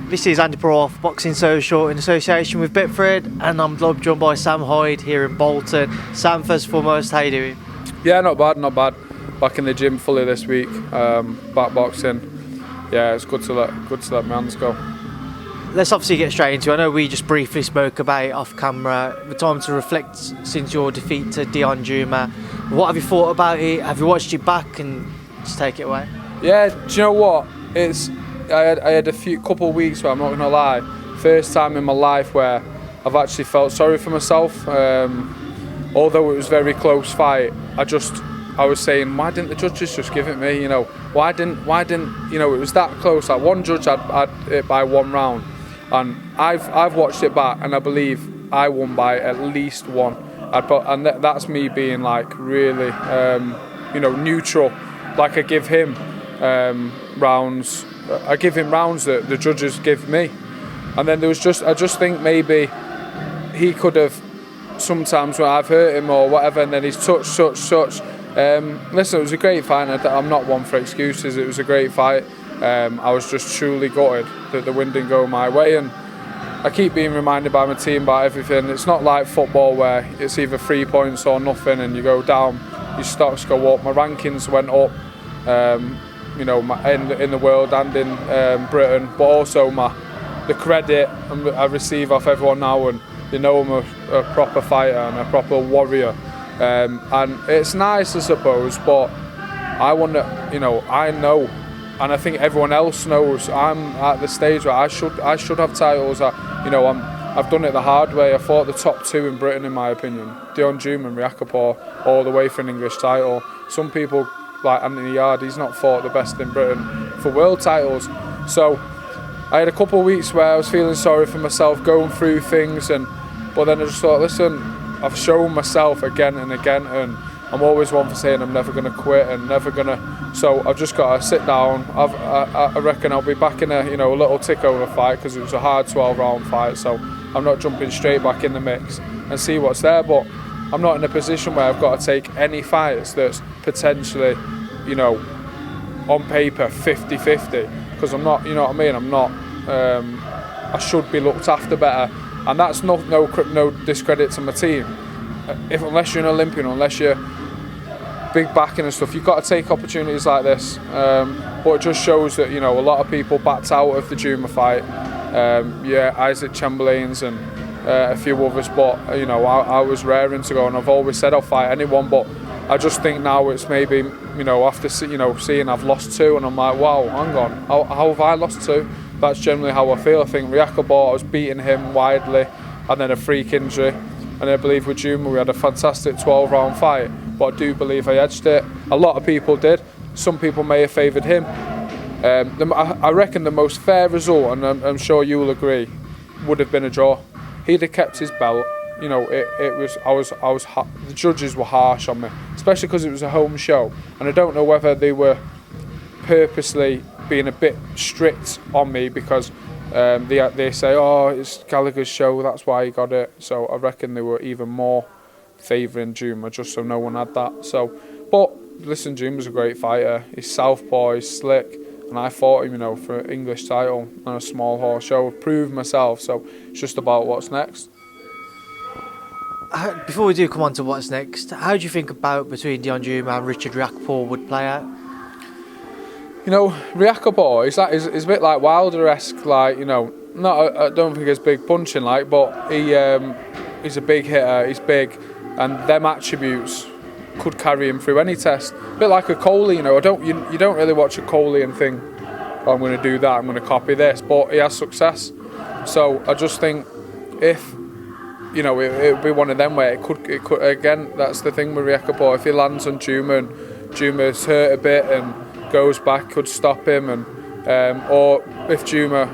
This is Andi Purewal for Boxing Social in association with Bitfred, and I'm joined by Sam Hyde here in Bolton. Sam, first and foremost, how you doing? Yeah, not bad. Back in the gym fully this week, back boxing. Yeah, it's good to let my hands go. Let's obviously get straight into it. I know we just briefly spoke about it off camera. The time to reflect since your defeat to Deion Jumah. What have you thought about it? Have you watched it back and just take it away? Yeah, do you know what? I had a couple of weeks where I'm not gonna lie, first time in my life where I've actually felt sorry for myself. Although it was a very close fight, I was saying, why didn't the judges just give it me? You know, why didn't it was that close. Like one judge had it by 1 round, and I've watched it back, and I believe I won by at least one. And that's me being like really, neutral. Like I give him rounds. I give him rounds that the judges give me, and then I just think maybe he could have sometimes when I've hurt him or whatever, and then he's touched. Listen, it was a great fight. I'm not one for excuses. It was a great fight. I was just truly gutted that the win didn't go my way, and I keep being reminded by my team about everything. It's not like football where it's either 3 points or nothing, and you go down, your stocks go up. My rankings went up. In the world and in Britain, but also the credit I receive off everyone now, and they know I'm a proper fighter and a proper warrior, and it's nice, I suppose. But I know, and I think everyone else knows. I'm at the stage where I should have titles. I've done it the hard way. I fought the top 2 in Britain, in my opinion, Deion Jumah and Riakporhe, all the way for an English title. Some people, like Anthony Hyde, he's not fought the best in Britain for world titles. So I had a couple of weeks where I was feeling sorry for myself, going through things, but then I just thought, listen, I've shown myself again and again, and I'm always one for saying I'm never going to quit and never going to. So I've just got to sit down. I reckon I'll be back in a little tick over fight, because it was a hard 12-round fight. So I'm not jumping straight back in the mix and see what's there, but I'm not in a position where I've got to take any fights that's potentially, on paper 50-50, because I'm not, I'm not, I should be looked after better, and that's no discredit to my team. Unless you're an Olympian, unless you're big backing and stuff, you've got to take opportunities like this. But it just shows that, a lot of people backed out of the Jumah fight. Isaac Chamberlain's and a few others, but I was raring to go, and I've always said I'll fight anyone, but I just think now it's maybe after seeing I've lost 2, and I'm like, wow, hang on, how have I lost 2? That's generally how I feel. I think Riakporhe, I was beating him widely, and then a freak injury, and I believe with Jumah we had a fantastic 12-round fight, but I do believe I edged it. A lot of people did. Some people may have favoured him. I reckon the most fair result, and I'm sure you will agree, would have been a draw. He'd have kept his belt. The judges were harsh on me, especially because it was a home show, and I don't know whether they were purposely being a bit strict on me, because they say, oh, it's Gallagher's show, that's why he got it. So I reckon they were even more favouring Jumah, just so no one had that. So, but listen, Jumah's a great fighter. He's southpaw, he's slick, and I fought him, for an English title on a small horse show. I've proved myself, so it's just about what's next. Before we do come on to what's next, how do you think about between Deion Jumah and Richard Riakporhe would play out? Riakporhe is a bit like Wilder-esque, like, I don't think he's big punching, like, but he's a big hitter, he's big, and them attributes could carry him through any test. A bit like a Coley, you don't really watch a Coley and think, oh, I'm going to do that, I'm going to copy this, but he has success. So I just think if it would be one of them where it could again, that's the thing with Riakporhe, if he lands on Jumah and Jumah's hurt a bit and goes back, could stop him, and or if Jumah,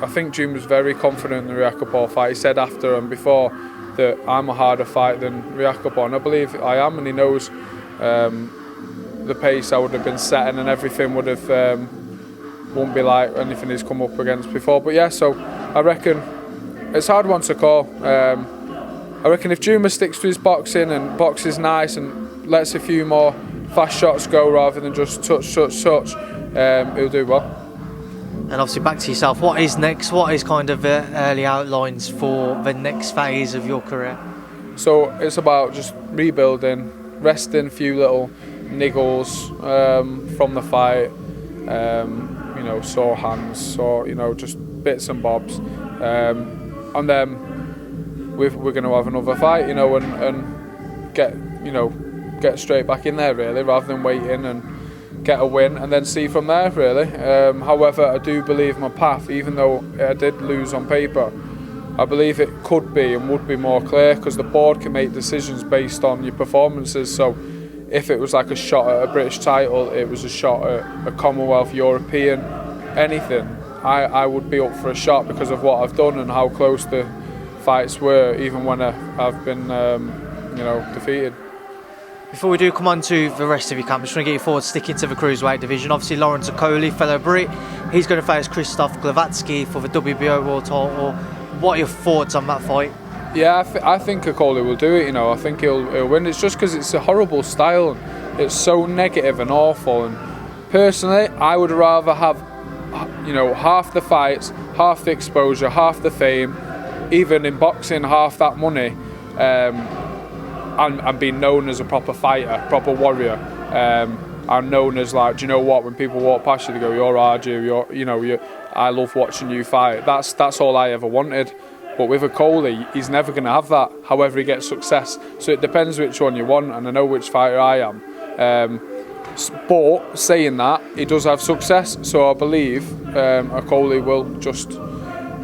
I think Jumah's very confident in the Riakporhe fight. He said after and before that I'm a harder fight than Riakporhe, and I believe I am, and he knows the pace I would have been setting and everything would have won't be like anything he's come up against before. But yeah, so I reckon it's a hard one to call. I reckon if Jumah sticks to his boxing and boxes nice and lets a few more fast shots go rather than just touch, he'll do well. And obviously back to yourself, what is next? What is kind of the early outlines for the next phase of your career? So it's about just rebuilding, resting a few little niggles from the fight, sore hands, just bits and bobs. And then we're going to have another fight, and get straight back in there really, rather than waiting and get a win and then see from there really. However, I do believe my path, even though I did lose on paper, I believe it could be and would be more clear, because the board can make decisions based on your performances. So if it was like a shot at a British title, it was a shot at a Commonwealth, European, anything, I would be up for a shot because of what I've done and how close the fights were, even when I've been defeated. Before we do come on to the rest of your camp, I just want to get you forward, sticking to the Cruiserweight division. Obviously Lawrence Okoli, fellow Brit, he's going to face Krzysztof Glowacki for the WBO World title. What are your thoughts on that fight? Yeah, I think Okoli will do it. I think he'll win. It's just because it's a horrible style. It's so negative and awful. And personally, I would rather have, half the fights, half the exposure, half the fame, even in boxing, half that money, and being known as a proper fighter, proper warrior. I'm known as, like, do you know what? When people walk past you, they go, "You're Arju. I love watching you fight." That's all I ever wanted. But with Okoli, he's never going to have that, however he gets success. So it depends which one you want, and I know which fighter I am. But saying that, he does have success, so I believe Okoli will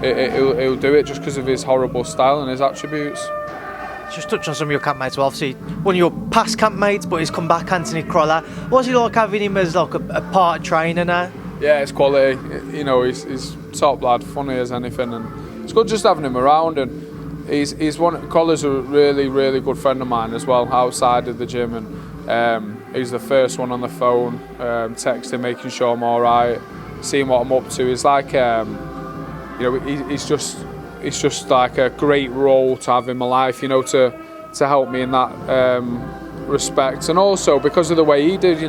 he'll do it just because of his horrible style and his attributes. Just touch on some of your campmates. Well, obviously, one of your past campmates, but he's come back, Anthony Crolla. What's he like having him as like a part trainer now? Yeah, it's quality. He's top lad, funny as anything, and it's good just having him around. And Crolla's a really, really good friend of mine as well, outside of the gym, and he's the first one on the phone, texting, making sure I'm all right, seeing what I'm up to. It's like, it's just like a great role to have in my life, to help me in that respect. And also because of the way he did,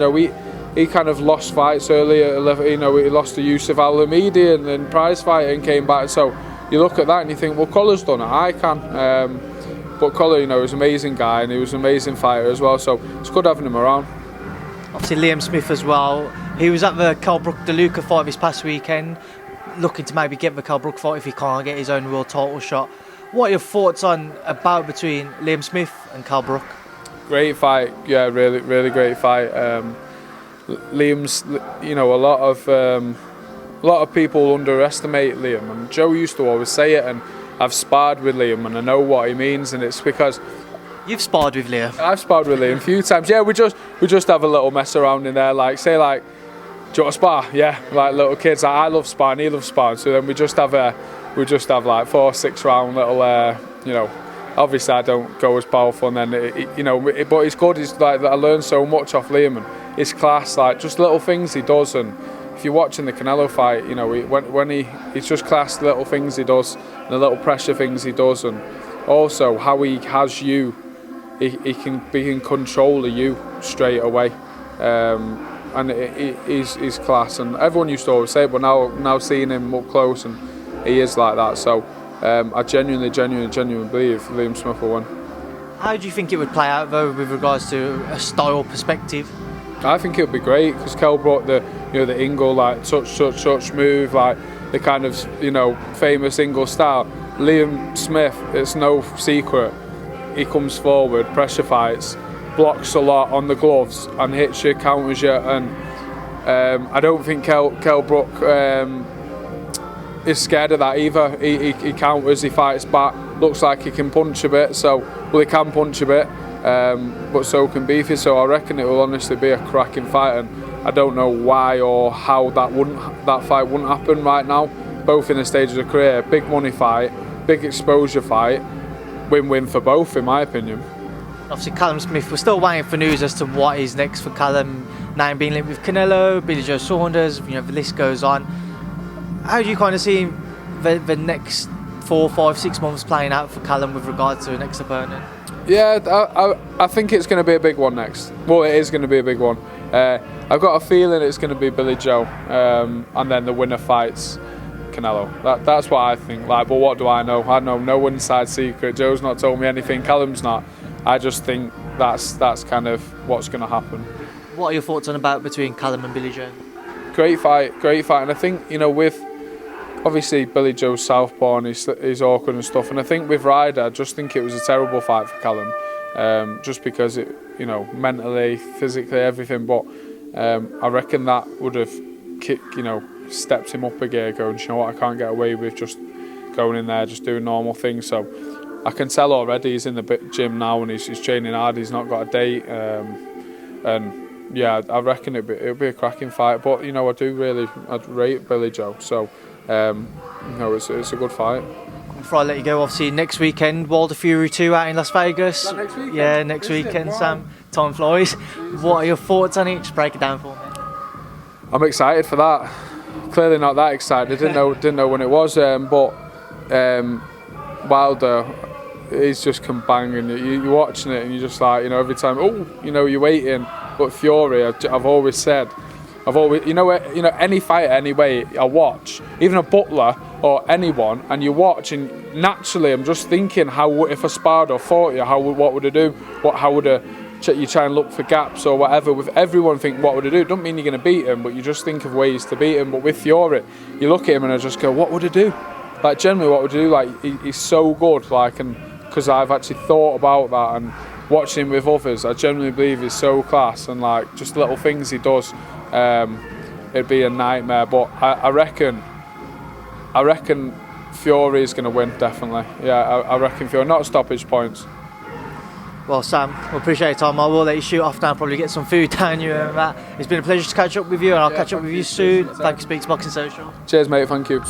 he kind of lost fights earlier. He lost to Yusuf Al-Hamidi and then prize fight and came back. So you look at that and you think, well, Colla's done it, I can. But Colla, is an amazing guy and he was an amazing fighter as well. So it's good having him around. Obviously Liam Smith as well. He was at the Kell Brook-DeLuca fight this past weekend, looking to maybe get the Kell Brook fight if he can't get his own world title shot. What are your thoughts on a bout between Liam Smith and Kell Brook? Great fight, yeah, really, really great fight. Liam's, a lot of people underestimate Liam, and Joe used to always say it, and I've sparred with Liam and I know what he means, and it's because you've sparred with Liam. I've sparred with Liam a few times. Yeah, we just have a little mess around in there, do you want to spar? Yeah, like little kids. I love sparring, he loves sparring. So then we just have like 4-6 round little, Obviously I don't go as powerful, and then but it's good. It's like I learned so much off Liam and his class, like just little things he does. And if you're watching the Canelo fight, when he's just class, little things he does, and the little pressure things he does, and also how he has you, he can be in control of you straight away. And he's class, and everyone used to always say it, but now seeing him up close, and he is like that. So I genuinely believe Liam Smith will win. How do you think it would play out though, with regards to a style perspective? I think it would be great because Kell brought the Ingle, like touch move, like the kind of famous Ingle style. Liam Smith, it's no secret, he comes forward, pressure fights, blocks a lot on the gloves and hits you, counters you, and I don't think Kell Brook is scared of that either. He counters, he fights back, looks like he can punch a bit, he can punch a bit, but so can Beefy, so I reckon it will honestly be a cracking fight, and I don't know why or how that fight wouldn't happen right now. Both in the stages of career, big money fight, big exposure fight, win-win for both in my opinion. Obviously Callum Smith, we're still waiting for news as to what is next for Callum, now being linked with Canelo, Billy Joe Saunders, the list goes on. How do you kind of see the next 4, 5, 6 months playing out for Callum with regard to an next opponent? Yeah, I think it's going to be a big one next. Well, it is going to be a big one. I've got a feeling it's going to be Billy Joe, and then the winner fights Canelo. That's what I think. Like, but what do I know? I know no inside secret. Joe's not told me anything. Callum's not. I just think that's kind of what's going to happen. What are your thoughts on a bout between Callum and Billy Joe? Great fight. And I think, with obviously Billy Joe's southpaw and he's awkward and stuff, and I think with Ryder, I just think it was a terrible fight for Callum, just because it, mentally, physically, everything. But I reckon that would have stepped him up a gear, going, you know what, I can't get away with just going in there, just doing normal things. So I can tell already he's in the gym now and he's training hard. He's not got a date, and yeah, I reckon it'll be a cracking fight. But I'd rate Billy Joe. So it's a good fight. Before I let you go, obviously next weekend, Wilder Fury 2 out in Las Vegas. Next weekend? Yeah, next weekend, Sam. Time flies. What are your thoughts on it? Just break it down for me. I'm excited for that. Clearly not that excited. Didn't know when it was. But Wilder, he's just can bang, and you're watching it, and you're just like, every time, you're waiting. But Fury, I've always said, any fighter, anyway, I watch, even a Butler or anyone, and you watch, and naturally, I'm just thinking, if I sparred or fought you, what would I do? How would you try and look for gaps or whatever? With everyone, think, what would I do? Don't mean you're going to beat him, but you just think of ways to beat him. But with Fury, you look at him and I just go, what would I do? Like, generally, what would I do? Like, he's so good, like, and because I've actually thought about that and watching him with others, I genuinely believe he's so class, and like just little things he does, it'd be a nightmare. But I reckon Fury is going to win, definitely. Yeah, I reckon Fury, not stoppage points. Well, Sam, we appreciate your time. I will let you shoot off now, probably get some food down you and that. It's been a pleasure to catch up with you, and I'll catch up with you soon. Thank you, Speak to Boxing Social. Cheers, mate. Thank you.